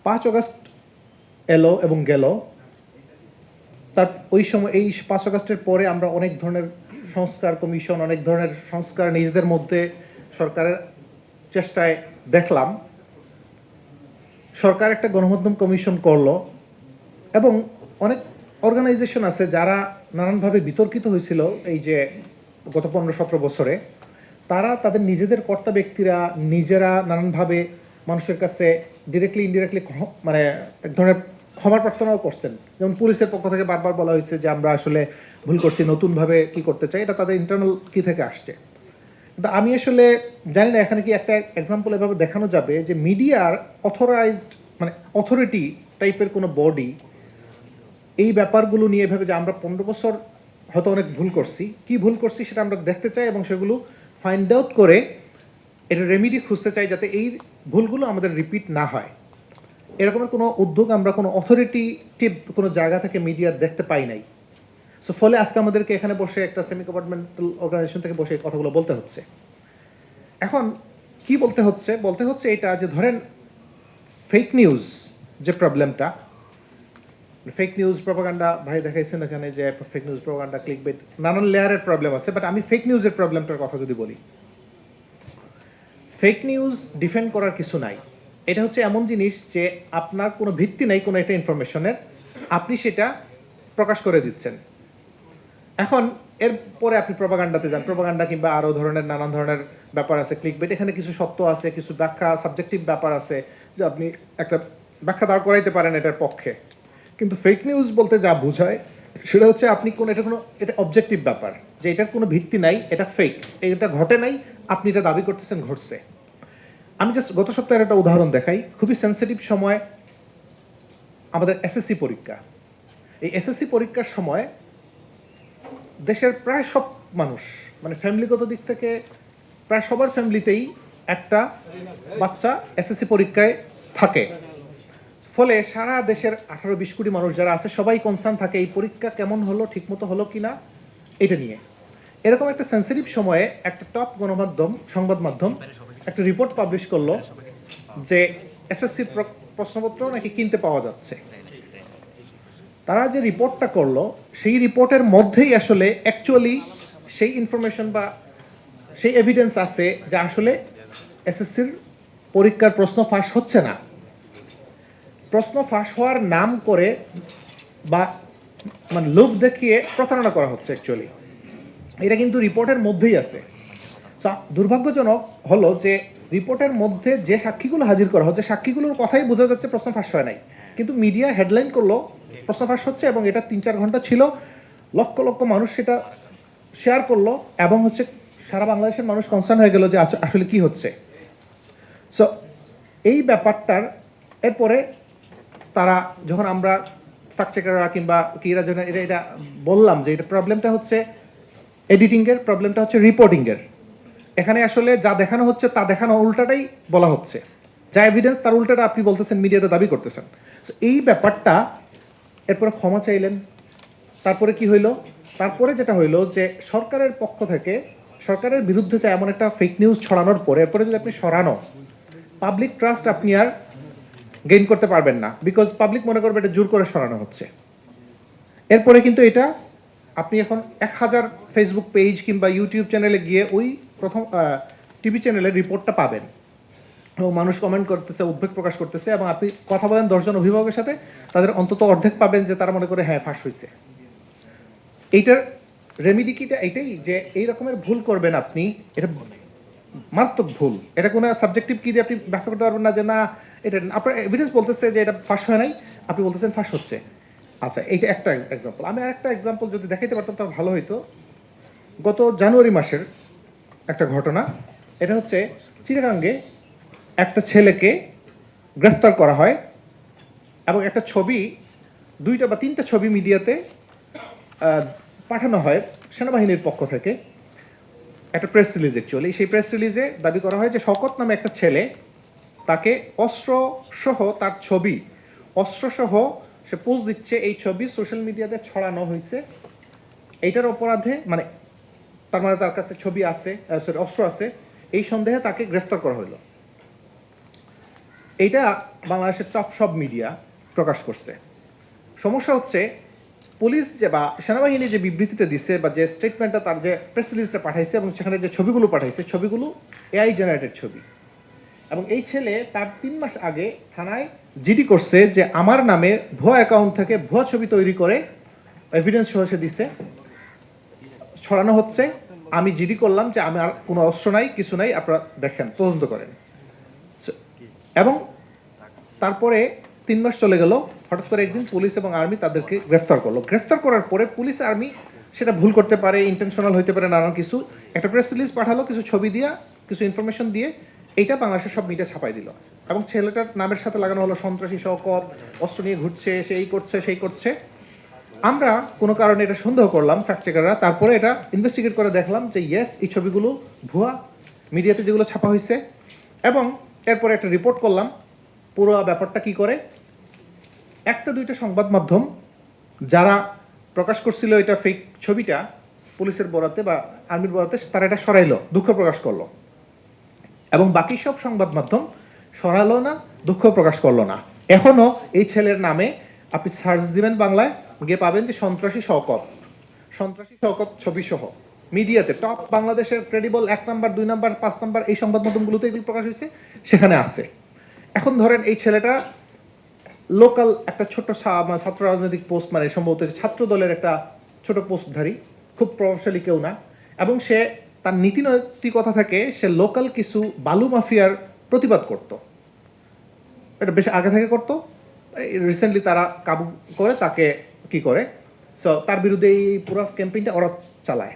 5 August এলো এবং গেল, তার ওই সময় এই 5 আগস্টের পরে আমরা অনেক ধরনের সংস্কার কমিশন, অনেক ধরনের সংস্কার নিজেদের মধ্যে সরকারের চেষ্টায় দেখলাম। সরকার একটা গণমাধ্যম কমিশন করলো এবং অনেক অর্গানাইজেশন আছে যারা নানানভাবে বিতর্কিত হয়েছিল এই যে গত 15-17 বছরে, তারা তাদের নিজেদের কর্তা ব্যক্তিরা নিজেরা নানানভাবে মানুষের কাছে ডিরেক্টলি ইনডিরেক্টলি মানে এক ধরনের ক্ষমা প্রার্থনাও করছেন। যেমন পুলিশের পক্ষ থেকে বারবার বলা হয়েছে যে আমরা আসলে ভুল করছি, নতুনভাবে কি করতে চাই, এটা তাদের ইন্টারনাল কি থেকে আসছে। কিন্তু আমি আসলে জানি না এখানে কি একটা এক্সাম্পল এভাবে দেখানো যাবে যে মিডিয়ার অথরাইজড মানে অথরিটি টাইপের কোনো বডি এই ব্যাপারগুলো নিয়ে ভেবে যে আমরা 15 বছর হয়তো অনেক ভুল করছি, কি ভুল করছি সেটা আমরা দেখতে চাই এবং সেগুলো ফাইন্ড আউট করে এটা রেমিডি খুঁজতে চাই যাতে এই ভুলগুলো আমাদের রিপিট না হয়। এরকমের কোনো উদ্যোগ আমরা কোনো অথরিটেটিভ কোনো জায়গা থেকে মিডিয়ার দেখতে পাই নাই। সো ফলে আজকে আমাদেরকে এখানে বসে একটা সেমি গভর্নমেন্টাল অর্গানাইজেশন থেকে বসে এই কথাগুলো বলতে হচ্ছে। এখন কি বলতে হচ্ছে এটা যে ধরেন ফেক নিউজ যে প্রবলেমটা, ফেক নিউজ প্রপাগান্ডা ভাই দেখাইছেন এখানে যে ফেক নিউজ প্রপাগান্ডা ক্লিকবেট নানান লেয়ারের প্রবলেম আছে, বাট আমি ফেক নিউজের প্রবলেমটার কথা যদি বলি, ফেক নিউজ ডিফেন্ড করার কিছু নাই। এটা হচ্ছে এমন জিনিস যে আপনার কোনো ভিত্তি নাই কোনো একটা ইনফরমেশনের, আপনি সেটা প্রকাশ করে দিচ্ছেন। এখন এরপরে আপনি প্রপাগান্ডাতে যান, প্রপাগান্ডা কিংবা আরও ধরনের নানান ধরনের ব্যাপার আছে, ক্লিকবেট, এখানে কিছু সত্য আছে, কিছু ব্যাখ্যা সাবজেক্টিভ ব্যাপার আছে যে আপনি একটা ব্যাখ্যা দাঁড় করাইতে পারেন এটার পক্ষে। কিন্তু ফেক নিউজ বলতে যা বোঝায় সেটা হচ্ছে আপনি এটা অবজেক্টিভ ব্যাপার যে এটার কোনো ভিত্তি নাই, এটা ফেক, এটা ঘটে নাই, আপনি এটা দাবি করতেছেন ঘটছে। আমি জাস্ট গত সপ্তাহের একটা উদাহরণ দেখাই। খুবই সেন্সিটিভ সময় আমাদের এসএসসি পরীক্ষা। এই এসএসসি পরীক্ষার সময় দেশের প্রায় সব মানুষ মানে ফ্যামিলিগত দিক থেকে প্রায় সবার ফ্যামিলিতেই একটা বাচ্চা এসএসসি পরীক্ষায় থাকে। ফলে সারা দেশের 18-20 কোটি মানুষ যারা আছে সবাই কনসার্ন থাকে এই পরীক্ষা কেমন হলো, ঠিকমতো হলো কিনা এটা নিয়ে। এরকম একটা সেন্সিটিভ সময়ে একটা টপ গণমাধ্যম, সংবাদ মাধ্যম একটা রিপোর্ট পাবলিশ করলো যে এসএসসির প্রশ্নপত্র নাকি কিনতে পাওয়া যাচ্ছে। তারা যে রিপোর্টটা করলো সেই রিপোর্টের মধ্যেই আসলে অ্যাকচুয়ালি সেই ইনফরমেশন বা সেই এভিডেন্স আছে যে আসলে এসএসসির পরীক্ষার প্রশ্ন ফাঁস হচ্ছে না। প্রশ্ন ফাঁস হওয়ার নাম করে বা মানে লোভ দেখিয়ে প্রতারণা করা হচ্ছে অ্যাকচুয়ালি। এটা কিন্তু রিপোর্টের মধ্যেই আছে। দুর্ভাগ্যজনক হলো যে রিপোর্টের মধ্যে যে সাক্ষীগুলো হাজির করা হচ্ছে সাক্ষীগুলোর কথাই বোঝা যাচ্ছে প্রশ্ন ফাঁস হয় নাই, কিন্তু মিডিয়া হেডলাইন করলো প্রশ্ন ফাঁস হচ্ছে এবং এটা 3-4 ঘন্টা ছিল, লক্ষ লক্ষ মানুষ সেটা শেয়ার করলো এবং হচ্ছে সারা বাংলাদেশের মানুষ কনসার্ন হয়ে গেল যে আসলে কি হচ্ছে। সো এই ব্যাপারটার এরপরে তারা যখন আমরা ফ্যাক্ট চেকাররা কিংবা কিরা যখন এটা বললাম যে এটা প্রবলেমটা হচ্ছে এডিটিংয়ের, প্রবলেমটা হচ্ছে রিপোর্টিংয়ের। এখানে আসলে যা দেখানো হচ্ছে তা দেখানো উল্টাটাই বলা হচ্ছে, যা এভিডেন্স তার উল্টাটা আপনি বলতেছেন, মিডিয়াতে দাবি করতেছেন। এই ব্যাপারটা এরপরে ক্ষমা চাইলেন। তারপরে কি হইলো? তারপরে যেটা হইলো যে সরকারের পক্ষ থেকে সরকারের বিরুদ্ধে যে এমন একটা ফেক নিউজ ছড়ানোর পরে এরপরে যদি আপনি সরানো, পাবলিক ট্রাস্ট আপনি আর গেইন করতে পারবেন না, বিকজ পাবলিক মনে করবে এটা জোর করে সরানো হচ্ছে। এরপরে কিন্তু এটা আপনি এখন 1000 ফেসবুক পেজ কিংবা ইউটিউব চ্যানেলে গিয়ে ওই প্রথম টিভি চ্যানেলের রিপোর্টটা পাবেন এবং মানুষ কমেন্ট করতেছে, উদ্বেগ প্রকাশ করতেছে, এবং আপনি কথা বলেন 10 জন অভিভাবকের সাথে, তাদের অন্তত অর্ধেক পাবেন যে তারা মনে করে হ্যাঁ ফাঁস হয়েছে। এইটার রেমিডি কিটা এটাই যে এই রকমের ভুল করবেন আপনি, এটা মারাত্মক ভুল। এটা কোনো সাবজেক্টিভ কি দিয়ে আপনি ব্যাখ্যা করতে পারবেন না যে না এটা আপনার এভিডেন্স বলতেছে যে এটা ফাঁস হয় নাই, আপনি বলতেছেন ফাঁস হচ্ছে। আচ্ছা, এইটা একটা এক্সাম্পল। আমি আরেকটা এক্সাম্পল যদি দেখাইতে পারতাম তাহলে ভালো হইতো। গত জানুয়ারি মাসের একটা ঘটনা, এটা হচ্ছে চিটাগাঙ্গে একটা ছেলেকে গ্রেফতার করা হয় এবং একটা ছবি, 2টা বা 3টা ছবি মিডিয়াতে পাঠানো হয় সেনাবাহিনীর পক্ষ থেকে, একটা প্রেস রিলিজ। অ্যাকচুয়ালি সেই প্রেস রিলিজে দাবি করা হয় যে শওকত নামে একটা ছেলে, তাকে অস্ত্র সহ তার ছবি, অস্ত্র সহ সে পোস্ট দিচ্ছে, এই ছবি সোশ্যাল মিডিয়াতে ছড়ানো হয়েছে। এইটার অপরাধে মানে তার মানে তার কাছে ছবি আছে, অস্ত্র আছে, এই সন্দেহে তাকে গ্রেফতার করা হলো। এইটা বাংলাদেশের টপ সব মিডিয়া প্রকাশ করছে। সমস্যা হচ্ছে পুলিশ যে বা সেনাবাহিনী যে বিবৃতিতে দিছে বা যে স্টেটমেন্টটা তার যে প্রেস রিলিজটা পাঠাইছে এবং সেখানে যে ছবিগুলো পাঠাইছে ছবিগুলো এআই জেনারেটেড ছবি। এবং এই ছেলে তার 3 মাস আগে থানায় জিডি করছে যে আমার নামে ভুয়া অ্যাকাউন্ট থেকে ভুয়া ছবি তৈরি করে এভিডেন্স সহ সে দিছে, ছড়ানো হচ্ছে। আমি জিডি করলাম যে আমার কোনো অস্ত্র নাই, কিছু নাই, আপনারা দেখেন, তদন্ত করেন। এবং তারপরে 3 মাস চলে গেল, হঠাৎ করে একদিন পুলিশ এবং আর্মি তাদেরকে গ্রেফতার করলো। গ্রেফতার করার পরে পুলিশ আর্মি সেটা ভুল করতে পারে, ইন্টেনশনাল হইতে পারে, নানান কিছু, একটা প্রেস রিলিজ পাঠালো কিছু ছবি দিয়া, কিছু ইনফরমেশন দিয়ে, এইটা বাংলাদেশের সব মিডিয়া ছাপাই দিল। এবং ছেলেটার নামের সাথে লাগানো হলো সন্ত্রাসী শওকত, অস্ত্র নিয়ে ঘুরছে, সেই করছে সেই করছে। আমরা কোনো কারণে এটা সন্দেহ করলাম, ফ্যাক্ট চেকাররা, তারপরে এটা ইনভেস্টিগেট করে দেখলাম যে ইয়েস, এই ছবিগুলো ভুয়া, মিডিয়াতে যেগুলো ছাপা হয়েছে। এবং এরপরে একটা রিপোর্ট করলাম পুরো ব্যাপারটা কি করে। একটা দুইটা সংবাদ মাধ্যম যারা প্রকাশ করছিল এটা ফেক ছবিটা পুলিশের বরাতে বা আর্মির বরাতে, তারা এটা সরাইলো, দুঃখ প্রকাশ করলো। এবং বাকি সব সংবাদ মাধ্যম সরালো না, দুঃখ প্রকাশ করলো না। এখনো এই ছেলের নামে আপনি সার্চ দিবেন বাংলায়, গিয়ে পাবেন যে সন্ত্রাসী শওকত, সন্ত্রাসী শওকত ছবি সহ মিডিয়াতে টপ বাংলাদেশের ক্রেডিবল 1 নাম্বার 2 নাম্বার 5 নাম্বার এই সংবাদ মাধ্যমগুলোতে এগুলো প্রকাশ হয়েছে, সেখানে আছে। এখন ধরেন এই ছেলেটা লোকাল একটা ছোট ছাত্র রাজনৈতিক পোস্ট, মানে সম্ভবত ছাত্র দলের একটা ছোট পোস্টধারী, খুব প্রভাবশালী কেউ না। এবং সে তার নীতি নৈতিকতা থেকে সে লোকাল কিছু বালু মাফিয়ার প্রতিবাদ করত, এটা বেশ আগে থেকে করতো। রিসেন্টলি তারা কাবু করে তাকে কি করে, সো তার বিরুদ্ধে এই পুরো ক্যাম্পেইনটা ওরা চালায়।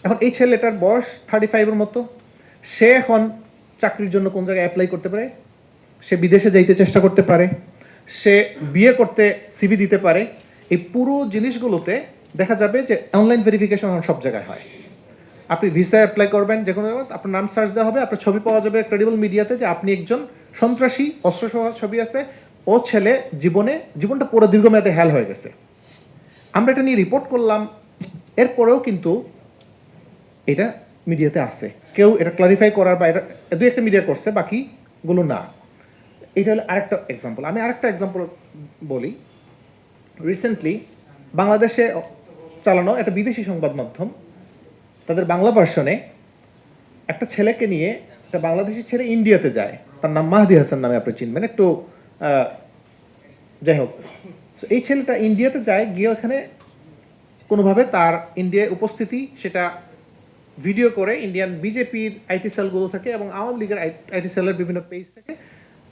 এখন এই ছেলেটার বয়স 35-এর মতো, সে এখন চাকরির জন্য কোন জায়গায় অ্যাপ্লাই করতে পারে, সে বিদেশে যাইতে চেষ্টা করতে পারে, সে বিয়ে করতে সিভি দিতে পারে। এই পুরো জিনিসগুলোতে দেখা যাবে যে অনলাইন ভেরিফিকেশন সব জায়গায় হয়। আপনি ভিসা অ্যাপ্লাই করবেন, যে কোনো আপনার নাম সার্চ দেওয়া হবে, আপনার ছবি পাওয়া যাবে ক্রেডিবল মিডিয়াতে যে আপনি একজন সন্ত্রাসী, অস্ত্রসহ ছবি আছে, ও ছেলে জীবনটা পুরো দীর্ঘমেয়াদে হ্যাল হয়ে গেছে। আমরা এটা নিয়ে রিপোর্ট করলাম, এরপরেও কিন্তু এটা মিডিয়াতে আছে, কেউ এটা ক্লারিফাই করার বা এটা দুই একটা মিডিয়া করছে, বাকিগুলো না। এটা হলো আরেকটা এক্সাম্পল। আমি আরেকটা এক্সাম্পল বলি। রিসেন্টলি বাংলাদেশে চালানো একটা বিদেশি সংবাদ মাধ্যম, তাদের বাংলা ভার্সনে একটা ছেলেকে নিয়ে, একটা বাংলাদেশি ছেলে ইন্ডিয়াতে যায়, তার নাম মাহদি হাসান নামে, আপনি চিনবেন একটু, যাই হোক। এই ছেলেটা ইন্ডিয়াতে যায়, গিয়ে ওখানে কোনোভাবে তার ইন্ডিয়ায় উপস্থিতি সেটা ভিডিও করে ইন্ডিয়ান বিজেপির আইটি সেলগুলো থেকে এবং আওয়ামী লীগের আইটি সেলের বিভিন্ন পেজ থেকে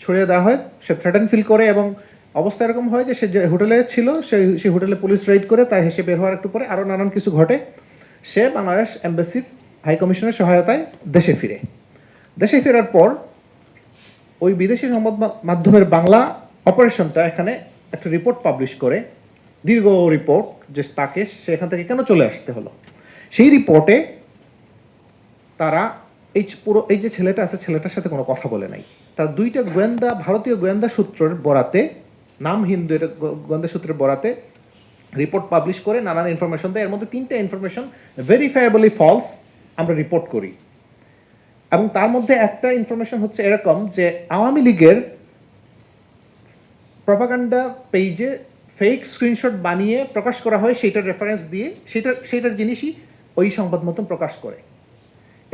ছড়িয়ে দেওয়া হয়। সে থ্রেটেন ফিল করে এবং অবস্থা এরকম হয় যে সে যে হোটেলে ছিল সেই হোটেলে পুলিশ রাইড করে তার হেসে বের হওয়ার একটু পরে আরও নানান কিছু ঘটে। সে বাংলাদেশ এম্বাসির হাই কমিশনের সহায়তায় দেশে ফিরে। দেশে ফেরার পর ওই বিদেশি সংবাদ মাধ্যমের বাংলা অপারেশনটা এখানে একটা রিপোর্ট পাবলিশ করে, দীর্ঘ রিপোর্ট, যে তাকে সেখান থেকে কেন চলে আসতে হলো। সেই রিপোর্টে তারা এই যে ছেলেটা আছে, ছেলেটার সাথে কোনো কথা বলে নাই। তার দুইটা গোয়েন্দা, ভারতীয় গোয়েন্দা সূত্রের বরাতে, নাম হিন্দু, এটা গোয়েন্দা সূত্রের বরাতে রিপোর্ট পাবলিশ করে নানান ইনফরমেশন দেয়। এর মধ্যে 3টা ইনফরমেশন ভেরিফাইবলি ফলস আমরা রিপোর্ট করি। এবং তার মধ্যে একটা ইনফরমেশন হচ্ছে এরকম যে আওয়ামী লীগের প্রপাগান্ডা পেজে ফেক স্ক্রিনশট বানিয়ে প্রকাশ করা হয়, সেটার রেফারেন্স দিয়ে সেটার জিনিসই ওই সংবাদ মাধ্যম প্রকাশ করে।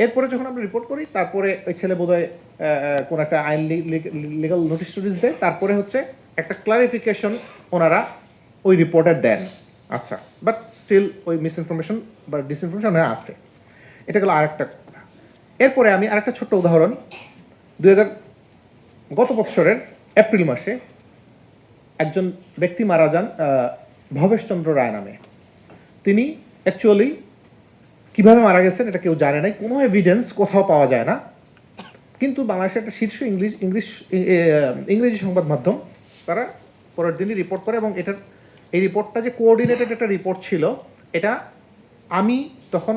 এরপরে যখন আমরা রিপোর্ট করি, তারপরে ওই ছেলে বোধহয় কোন একটা আইন লিগাল নোটিশ টোটিস দেয়, তারপরে হচ্ছে একটা ক্লারিফিকেশন ওনারা ওই রিপোর্টে দেন। আচ্ছা, বাট স্টিল ওই মিস ইনফরমেশন বা ডিসইনফরমেশন আছে। এটা গেল আরেকটা কথা। এরপরে আমি আরেকটা ছোট্ট উদাহরণ, গত বছরের এপ্রিল মাসে একজন ব্যক্তি মারা যান ভবেশচন্দ্র রায় নামে। তিনি অ্যাকচুয়ালি কিভাবে মারা গেছেন এটা কেউ জানে নাই, কোনো এভিডেন্স কোথাও পাওয়া যায় না। কিন্তু বাংলাদেশের একটা শীর্ষ ইংরেজি সংবাদ মাধ্যম তারা পরের দিনই রিপোর্ট করে, এবং এই রিপোর্টটা যে কোঅর্ডিনেটেড একটা রিপোর্ট ছিল, এটা আমি তখন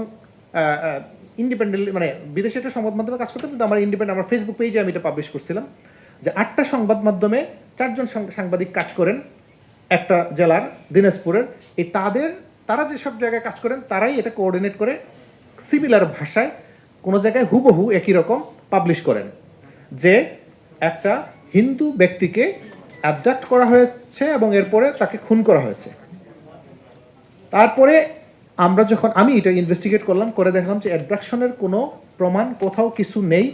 ইন্ডিপেন্ডেন্টলি, মানে বিদেশে একটা সংবাদ মাধ্যমে কাজ করতাম, কিন্তু আমার ইন্ডিপেন্ডেন্ট, আমার ফেসবুক পেজে আমি এটা পাবলিশ করছিলাম যে 8টা সংবাদ মাধ্যমে 4জন সাংবাদিক কাজ করেন একটা জেলার, দিনাজপুরের। এই তারা যেসব জায়গায় কাজ করেন তারাই এটা কোঅর্ডিনেট করে সিমিলার ভাষায় কোনো জায়গায় হুবহু একই রকম পাবলিশ করেন যে একটা হিন্দু ব্যক্তিকে অ্যাবডাক্ট করা হয়েছে এবং এরপরে তাকে খুন করা হয়েছে। তারপরে আমি এটা ইনভেস্টিগেট করলাম, করে দেখলাম যে অ্যাবডাকশনের কোনো প্রমাণ কোথাও কিছু নেই,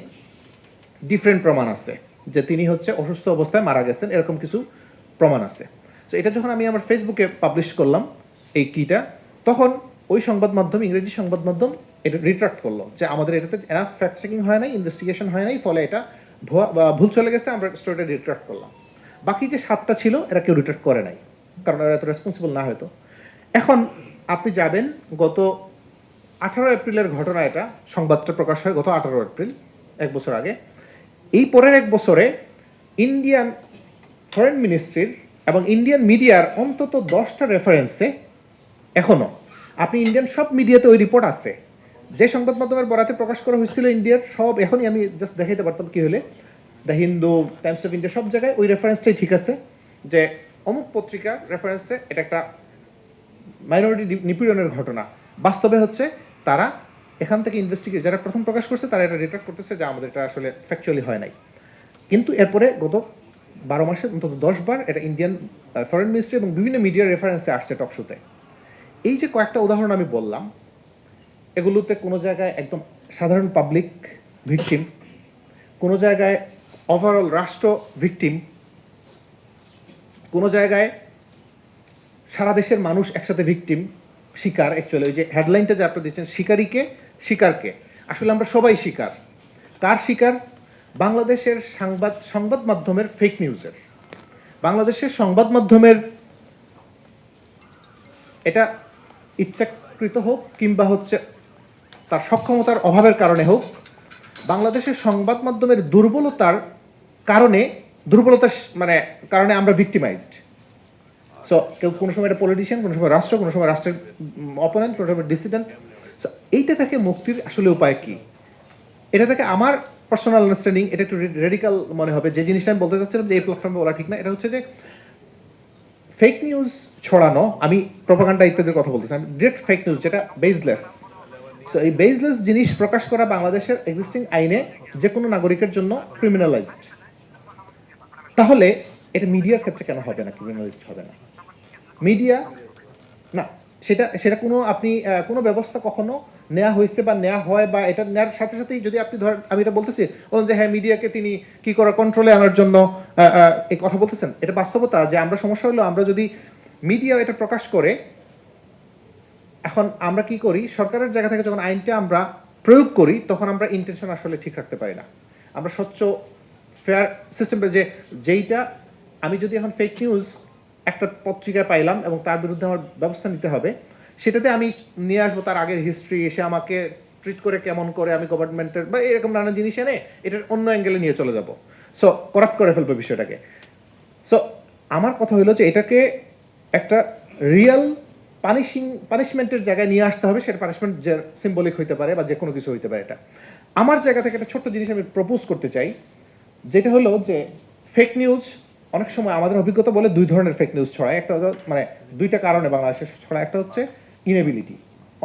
ডিফারেন্ট প্রমাণ আছে যে তিনি হচ্ছে অসুস্থ অবস্থায় মারা গেছেন, এরকম কিছু প্রমাণ আছে। তো এটা যখন আমি আমার ফেসবুকে পাবলিশ করলাম এই কিটা, তখন ওই সংবাদ মাধ্যম, ইংরেজি সংবাদ মাধ্যম এটা রিট্রাক্ট করলো যে আমাদের এটাতে এনাফ ফ্যাক্ট চেকিং হয় নাই, ইনভেস্টিগেশন হয় নাই, ফলে এটা ভুল চলে গেছে, আমরা স্টোরিটা রিট্রাক্ট করলাম। বাকি যে 7টা ছিল এরা কেউ রিট্রাক্ট করে নাই, কারণ এরা এত রেসপন্সিবল না হয়তো। এখন আপনি যাবেন গত 18 এপ্রিলের ঘটনা, এটা সংবাদটা প্রকাশ হয় গত 18 এপ্রিল, 1 বছর আগে। এই পরের 1 বছরে ইন্ডিয়ান ফরেন মিনিস্ট্রির এবং ইন্ডিয়ান মিডিয়ার অন্তত 10টা রেফারেন্সে এখনো আপনি ইন্ডিয়ান সব মিডিয়াতে ওই রিপোর্ট আছে, যে সংবাদ মাধ্যমের বরাতে প্রকাশ করা হয়েছিল ইন্ডিয়ার সব, এখনই আমি জাস্ট দেখাইতে পারতাম কি হলে, the Hindu, Times of India, সব জায়গায় ওই রেফারেন্সটাই ঠিক আছে যে অমুক পত্রিকার রেফারেন্সে এটা একটা মাইনরিটি নিপীড়নের ঘটনা। বাস্তবে হচ্ছে তারা এখান থেকে ইনভেস্টিগেট, যারা প্রথম প্রকাশ করছে তারা এটা রিটার্ট করতেছে যে আমাদের এটা আসলে ফ্যাকচুয়ালি হয় নাই। কিন্তু এরপরে গত 12 মাসে অন্তত 10 বার এটা ইন্ডিয়ান ফরেন মিনিস্ট্রি এবং বিভিন্ন মিডিয়ার রেফারেন্সে আসছে টকশোতে। এই যে কয়েকটা উদাহরণ আমি বললাম, এগুলোতে কোনো জায়গায় একদম সাধারণ পাবলিক ভিকটিম, কোনো জায়গায় ওভারঅল রাষ্ট্র ভিকটিম, কোনো জায়গায় সারা দেশের মানুষ একসাথে ভিকটিম, শিকার। অ্যাকচুয়ালি ওই যে হেডলাইনটা যে আপনি দিচ্ছেন, শিকারকে, আসলে আমরা সবাই শিকার। কার শিকার? বাংলাদেশের সংবাদ মাধ্যমের ফেক নিউজের। বাংলাদেশের সংবাদ মাধ্যমের, এটা ইচ্ছাকৃত হোক কিংবা হচ্ছে তার সক্ষমতার অভাবের কারণে হোক, বাংলাদেশের সংবাদ মাধ্যমের দুর্বলতার কারণে আমরা ভিক্টিমাইজড। সো কেউ কোনো সময় এটা পলিটিশিয়ান, কোনো সময় রাষ্ট্র, কোনো সময় রাষ্ট্রের অপোনেন্ট, কোনো সময় ডিসিডেন্ট। এইটা থেকে মুক্তির আসলে উপায় কি? এটা থেকে আমার পার্সোনাল আন্ডারস্ট্যান্ডিং, এটা একটু রেডিক্যাল মনে হবে, যে জিনিসটা আমি বলতে চাচ্ছিলাম যে এই প্ল্যাটফর্মে বলা ঠিক না, এটা হচ্ছে যে ফেক নিউজ ছড়ানো, আমি প্রপাগান্ডা ইত্যাদির কথা বলতেছি, আমি ডিরেক্ট ফেক নিউজ যেটা বেসলেস। সো এই বেসলেস জিনিস প্রকাশ করা বাংলাদেশের এক্সিস্টিং আইনে যে কোনো নাগরিকের জন্য ক্রিমিনালাইজড। তাহলে এটা মিডিয়ার ক্ষেত্রে কেন হবে না, ক্রিমিনালাইজড হবে না? মিডিয়া না, সেটা কোনো আপনি কোনো ব্যবস্থা কখনো নেওয়া হয়েছে বা নেওয়া হয়, বা এটা নেওয়ার সাথে সাথেই যদি আপনি ধরেন, আমি এটা বলতেছি বলুন যে হ্যাঁ মিডিয়াকে তিনি কি করা কন্ট্রোলে আনার জন্য এই কথা বলতেছেন, এটা বাস্তবতা যে আমরা সমস্যা হলো আমরা যদি মিডিয়া এটা প্রকাশ করে, এখন আমরা কি করি, সরকারের জায়গা থেকে যখন আইনটা আমরা প্রয়োগ করি তখন আমরা ইন্টেনশন আসলে ঠিক রাখতে পারি না। আমরা স্বচ্ছ ফেয়ার সিস্টেমটা যেইটা আমি যদি এখন ফেক নিউজ একটা পত্রিকায় পাইলাম এবং তার বিরুদ্ধে আমার ব্যবস্থা নিতে হবে, সেটাতে আমি নিয়ে আসবো তার আগের হিস্ট্রি, এসে আমাকে ট্রিট করে কেমন করে আমি গভর্নমেন্টের বা এরকম নানা জিনিস এনে এটার অন্য অ্যাঙ্গেলে নিয়ে চলে যাব, সো করাপ্ট করে ফেলবো বিষয়টাকে। সো আমার কথা হলো যে এটাকে একটা রিয়েল পানিশমেন্টের জায়গায় নিয়ে আসতে হবে। সেটা পানিশমেন্ট যে সিম্বলিক হইতে পারে বা যে কোনো কিছু হইতে পারে। এটা আমার জায়গা থেকে একটা ছোট্ট জিনিস আমি প্রপোজ করতে চাই, যেটা হলো যে ফেক নিউজ অনেক সময় আমাদের অভিজ্ঞতা বলে 2 ধরনের ফেক নিউজ ছড়ায়। একটা মানে 2টা কারণে বাংলাদেশে ছড়ায়। একটা হচ্ছে ইনএবিলিটি,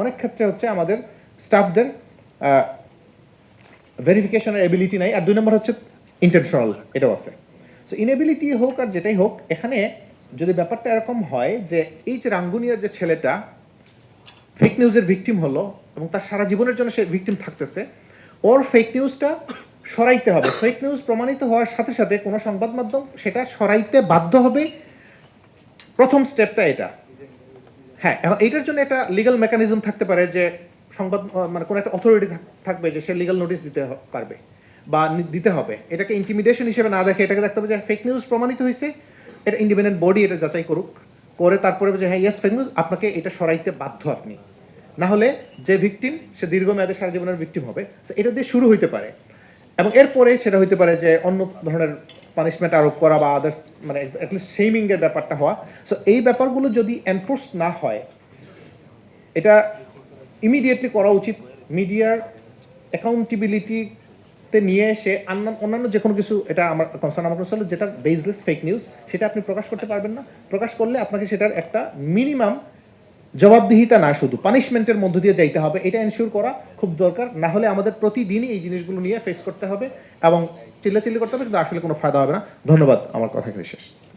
অনেক ক্ষেত্রে হচ্ছে আমাদের স্টাফদের ভেরিফিকেশনের এবিলিটি নাই, আর 2 নম্বর হচ্ছে ইন্টেনশনাল, এটাও আছে। সো ইনএবিলিটি হোক আর যেটাই হোক, এখানে যদি ব্যাপারটা এরকম হয় যে এই যে রাঙ্গুনিয়ার যে ছেলেটা ফেক নিউজের ভিকটিম হলো এবং তার সারা জীবনের জন্য সে ভিকটিম থাকতেছে, ওর ফেক নিউজটা সরাইতে হবে। ফেক নিউজ প্রমাণিত হওয়ার সাথে সাথে কোনো সংবাদ মাধ্যম সেটা সরাইতে বাধ্য হবে। প্রথম স্টেপটা এটা। হ্যাঁ, এখন এইটার জন্য একটা লিগ্যাল মেকানিজম থাকতে পারে যে সংবাদ মানে কোনো একটা অথরিটি থাকবে যে সে লিগ্যাল নোটিশ দিতে পারবে বা দিতে হবে। এটাকে ইন্টিমিডেশন হিসেবে না দেখে এটাকে দেখতে হবে যে ফেক নিউজ প্রমাণিত হয়েছে, এটা ইন্ডিপেন্ডেন্ট বডি এটা যাচাই করুক, করে তারপরে যে হ্যাঁ ইয়েস ফেক নিউজ, আপনাকে এটা সরাইতে বাধ্য আপনি, না হলে যে ভিকটিম সে দীর্ঘমেয়াদে সারা জীবনের ভিকটিম হবে। এটা দিয়ে শুরু হইতে পারে এবং এরপরে সেটা হইতে পারে যে অন্য ধরনের পানিশমেন্ট আরোপ করা বা আদার্স, মানে অ্যাটলিস্ট শেমিং এর ব্যাপারটা হওয়া। সো এই ব্যাপারগুলো যদি এনফোর্স না হয়, এটা ইমিডিয়েটলি করা উচিত। মিডিয়ার অ্যাকাউন্টেবিলিটিতে নিয়ে এসে অন্যান্য যে কোনো কিছু, এটা আমার কনসার্ন হলো যেটা বেসলেস ফেক নিউজ, সেটা আপনি প্রকাশ করতে পারবেন না। প্রকাশ করলে আপনাকে সেটার একটা মিনিমাম জবাবদিহিতা, না শুধু পানিশমেন্টের মধ্য দিয়ে যাইতে হবে, এটা এনশিওর করা খুব দরকার। না হলে আমাদের প্রতিদিনই এই জিনিসগুলো নিয়ে ফেস করতে হবে এবং চিল্লাচিল্লি করতে হবে, কিন্তু আসলে কোনো ফায়দা হবে না। ধন্যবাদ, আমার কথা এখানে শেষ।